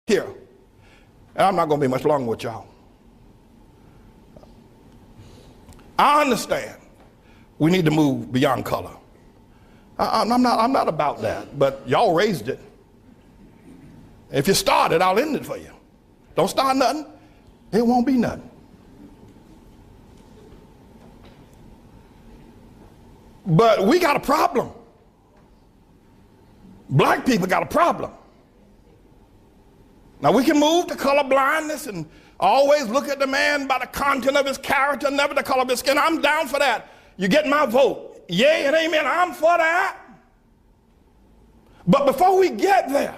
here. And I'm not going to be much longer with y'all. I understand we need to move beyond color. I'm not about that, but y'all raised it. If you start it, I'll end it for you. Don't start nothing, it won't be nothing. But we got a problem. Black people got a problem. Now we can move to color blindness and always look at the man by the content of his character, never the color of his skin. I'm down for that. You get my vote. Yay and amen, I'm for that. But before we get there,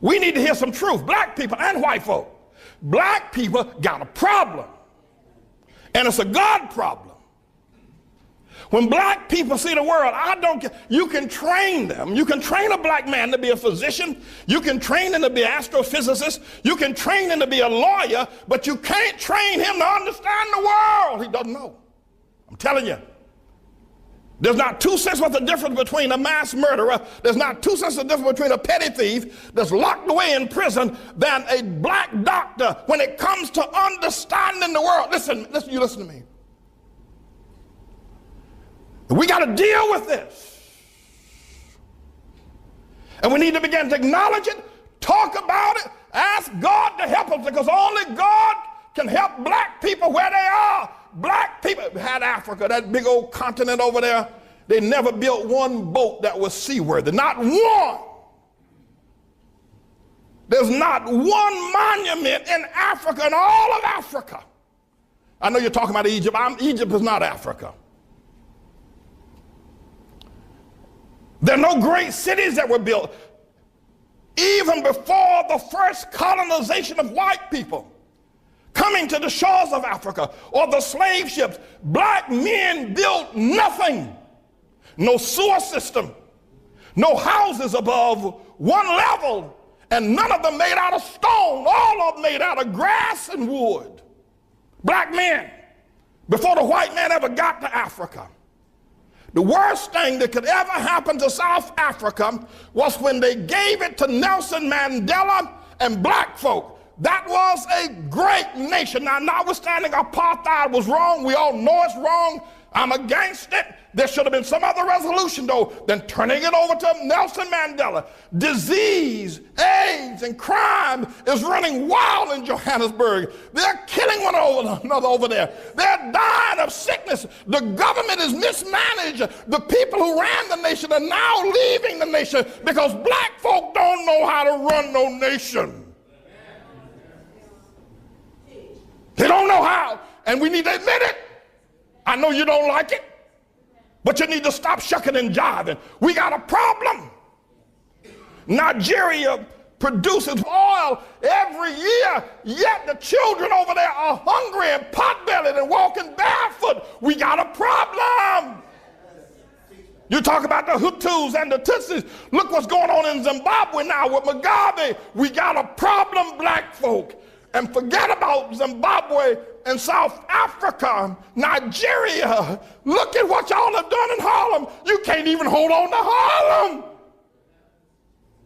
we need to hear some truth. Black people and white folk. Black people got a problem. And it's a God problem. When black people see the world, I don't care. You can train them. You can train a black man to be a physician. You can train him to be an astrophysicist. You can train him to be a lawyer, but you can't train him to understand the world. He doesn't know. I'm telling you. There's not 2 cents worth of difference between a mass murderer. There's not 2 cents of difference between a petty thief that's locked away in prison than a black doctor when it comes to understanding the world. Listen, you listen to me. We got to deal with this. And we need to begin to acknowledge it, talk about it, ask God to help us, because only God can help black people where they are. Black people had Africa, that big old continent over there. They never built one boat that was seaworthy, not one. There's not one monument in Africa, in all of Africa. I know you're talking about Egypt. Egypt is not Africa. There are no great cities that were built. Even before the first colonization of white people coming to the shores of Africa or the slave ships, black men built nothing. No sewer system, no houses above one level, and none of them made out of stone, all of them made out of grass and wood. Black men, before the white man ever got to Africa. The worst thing that could ever happen to South Africa was when they gave it to Nelson Mandela and black folk. That was a great nation. Now, notwithstanding apartheid was wrong, we all know it's wrong. I'm against it. There should have been some other resolution, though, than turning it over to Nelson Mandela. Disease, AIDS, and crime is running wild in Johannesburg. They're killing one another over there. They're dying of sickness. The government is mismanaged. The people who ran the nation are now leaving the nation because black folk don't know how to run no nation. They don't know how, and we need to admit it. I know you don't like it, but you need to stop shucking and jiving. We got a problem. Nigeria produces oil every year, yet the children over there are hungry and pot-bellied and walking barefoot. We got a problem. You talk about the Hutus and the Tutsis. Look what's going on in Zimbabwe now with Mugabe. We got a problem, black folk. And forget about Zimbabwe and South Africa, Nigeria. Look at what y'all have done in Harlem. You can't even hold on to Harlem.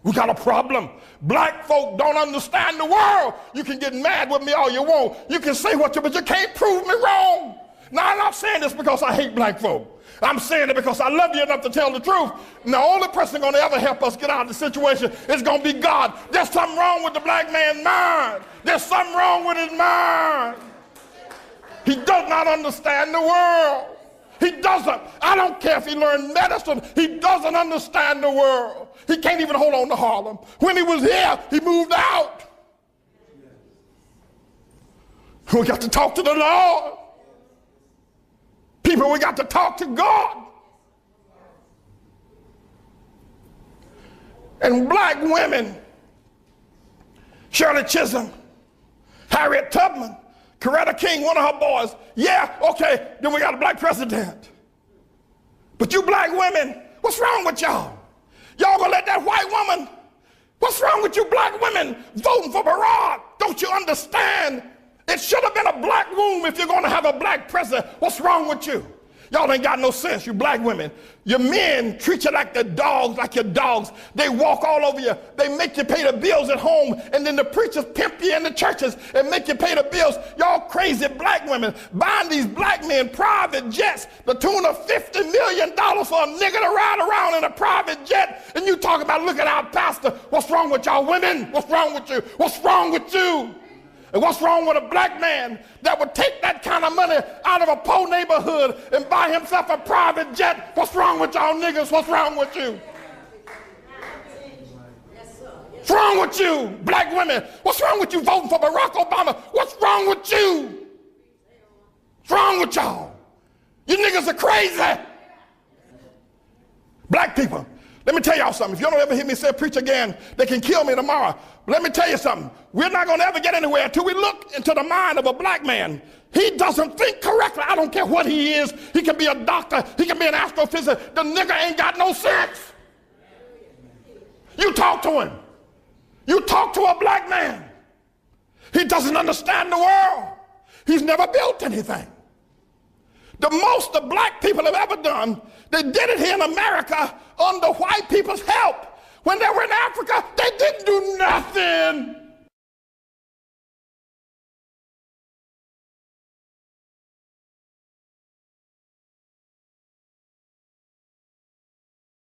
We got a problem. Black folk don't understand the world. You can get mad with me all you want. You can say what you, but you can't prove me wrong. Now, I'm not saying this because I hate black folk. I'm saying it because I love you enough to tell the truth. And the only person going to ever help us get out of the situation is going to be God. There's something wrong with the black man's mind. There's something wrong with his mind. He does not understand the world. He doesn't. I don't care if he learned medicine. He doesn't understand the world. He can't even hold on to Harlem. When he was here, he moved out. We got to talk to the Lord. People, we got to talk to God. And black women, Shirley Chisholm, Harriet Tubman, Coretta King, one of her boys. Yeah, okay, then we got a black president. But you black women, what's wrong with y'all? Y'all gonna let that white woman, what's wrong with you black women voting for Barack? Don't you understand? It should have been a black womb if you're going to have a black president. What's wrong with you? Y'all ain't got no sense, you black women. Your men treat you like the dogs, like your dogs. They walk all over you. They make you pay the bills at home, and then the preachers pimp you in the churches and make you pay the bills. Y'all crazy black women buying these black men private jets, the tune of $50 million for a nigga to ride around in a private jet. And you talk about, look at our pastor. What's wrong with y'all women? What's wrong with you? What's wrong with you? And what's wrong with a black man that would take that kind of money out of a poor neighborhood and buy himself a private jet? What's wrong with y'all niggas? What's wrong with you? What's wrong with you, black women? What's wrong with you voting for Barack Obama? What's wrong with you? What's wrong with y'all? You niggas are crazy. Black people, let me tell y'all something. If you don't ever hear me say preach again, they can kill me tomorrow. But let me tell you something. We're not going to ever get anywhere until we look into the mind of a black man. He doesn't think correctly. I don't care what he is. He can be a doctor. He can be an astrophysicist. The nigga ain't got no sense. You talk to him. You talk to a black man. He doesn't understand the world. He's never built anything. The most the black people have ever done, they did it here in America under white people's help. When they were in Africa, they didn't do nothing.